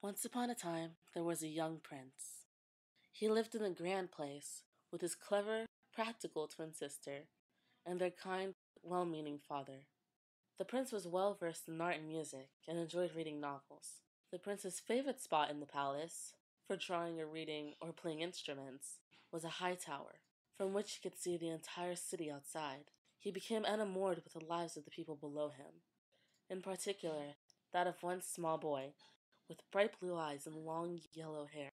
Once upon a time, there was a young prince. He lived in a grand place with his clever, practical twin sister and their kind, well-meaning father. The prince was well versed in art and music and enjoyed reading novels. The prince's favorite spot in the palace, for drawing or reading or playing instruments, was a high tower, from which he could see the entire city outside. He became enamored with the lives of the people below him, in particular that of one small boy with bright blue eyes and long yellow hair.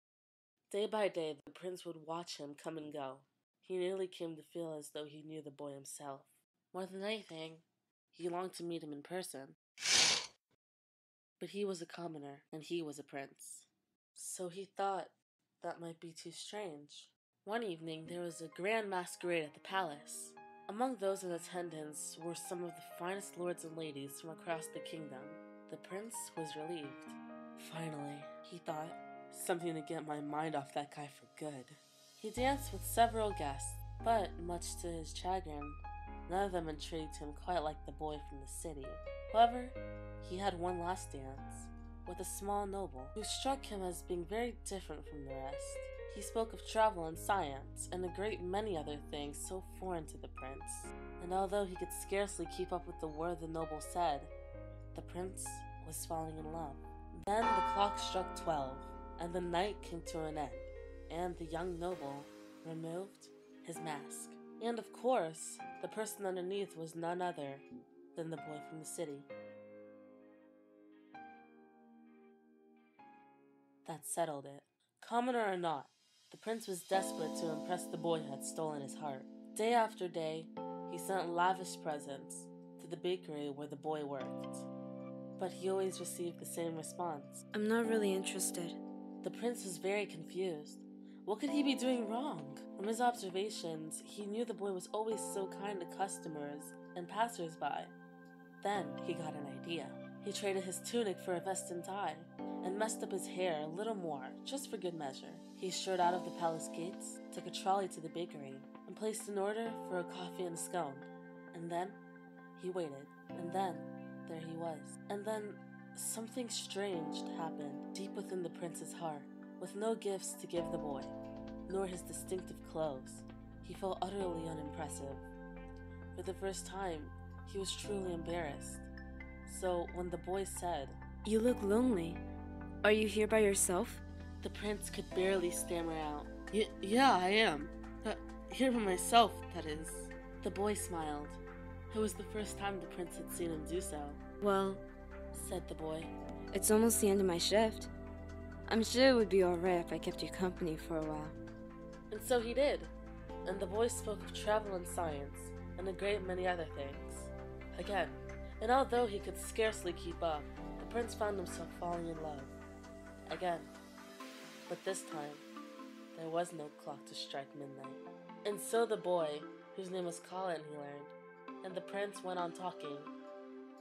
Day by day, the prince would watch him come and go. He nearly came to feel as though he knew the boy himself. More than anything, he longed to meet him in person. But he was a commoner, and he was a prince. So he thought that might be too strange. One evening, there was a grand masquerade at the palace. Among those in attendance were some of the finest lords and ladies from across the kingdom. The prince was relieved. Finally, he thought, something to get my mind off that guy for good. He danced with several guests, but much to his chagrin, none of them intrigued him quite like the boy from the city. However, he had one last dance with a small noble who struck him as being very different from the rest. He spoke of travel and science and a great many other things so foreign to the prince, and although he could scarcely keep up with the word the noble said, the prince was falling in love. Then the clock struck 12, and the night came to an end, and the young noble removed his mask. And of course, the person underneath was none other than the boy from the city. That settled it. Commoner or not, the prince was desperate to impress the boy who had stolen his heart. Day after day, he sent lavish presents to the bakery where the boy worked. But he always received the same response. I'm not really interested. The prince was very confused. What could he be doing wrong? From his observations, he knew the boy was always so kind to customers and passers-by. Then he got an idea. He traded his tunic for a vest and tie, and messed up his hair a little more, just for good measure. He strode out of the palace gates, took a trolley to the bakery, and placed an order for a coffee and a scone. And then he waited, and then there he was. And then something strange happened deep within the prince's heart. With no gifts to give the boy, nor his distinctive clothes, he felt utterly unimpressive. For the first time, he was truly embarrassed. So when the boy said, You look lonely. Are you here by yourself? the prince could barely stammer out, Yeah, I am. Here by myself, that is. The boy smiled. It was the first time the prince had seen him do so. Well, said the boy. It's almost the end of my shift. I'm sure it would be alright if I kept you company for a while. And so he did. And the boy spoke of travel and science, and a great many other things. Again, and although he could scarcely keep up, the prince found himself falling in love. Again. But this time, there was no clock to strike midnight. And so the boy, whose name was Colin, he learned, and the prince went on talking,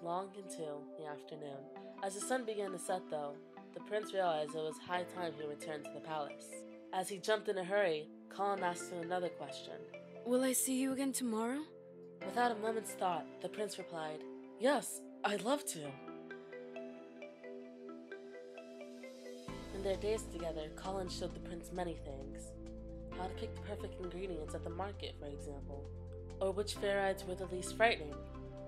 long into the afternoon. As the sun began to set, though, the prince realized it was high time he returned to the palace. As he jumped in a hurry, Colin asked him another question. Will I see you again tomorrow? Without a moment's thought, the prince replied, Yes, I'd love to. In their days together, Colin showed the prince many things. How to pick the perfect ingredients at the market, for example, or which fair rides were the least frightening,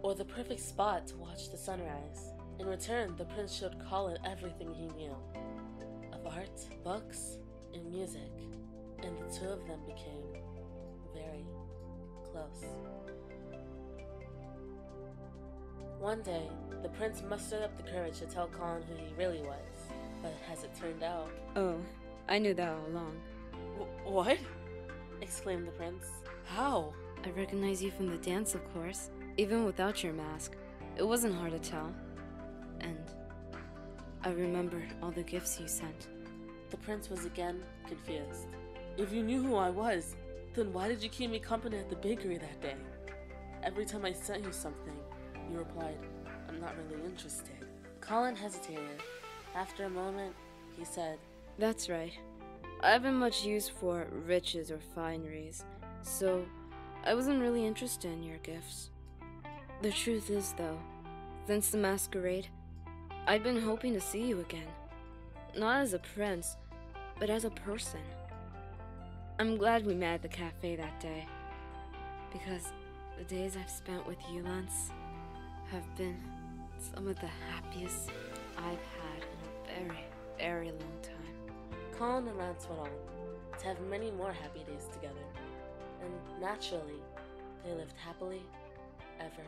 or the perfect spot to watch the sunrise. In return, the prince showed Colin everything he knew of art, books, and music, and the two of them became very close. One day, the prince mustered up the courage to tell Colin who he really was, but as it turned out... Oh, I knew that all along. What? Exclaimed the prince. How? I recognize you from the dance, of course. Even without your mask, it wasn't hard to tell. And I remembered all the gifts you sent. The prince was again confused. If you knew who I was, then why did you keep me company at the bakery that day? Every time I sent you something, you replied, I'm not really interested. Colin hesitated. After a moment, he said, That's right. I haven't much use for riches or fineries, so I wasn't really interested in your gifts. The truth is, though, since the masquerade, I've been hoping to see you again. Not as a prince, but as a person. I'm glad we met at the cafe that day, because the days I've spent with you, Lance, have been some of the happiest I've had in a very, very long time. Colin and Lance went on to have many more happy days together, and naturally, they lived happily ever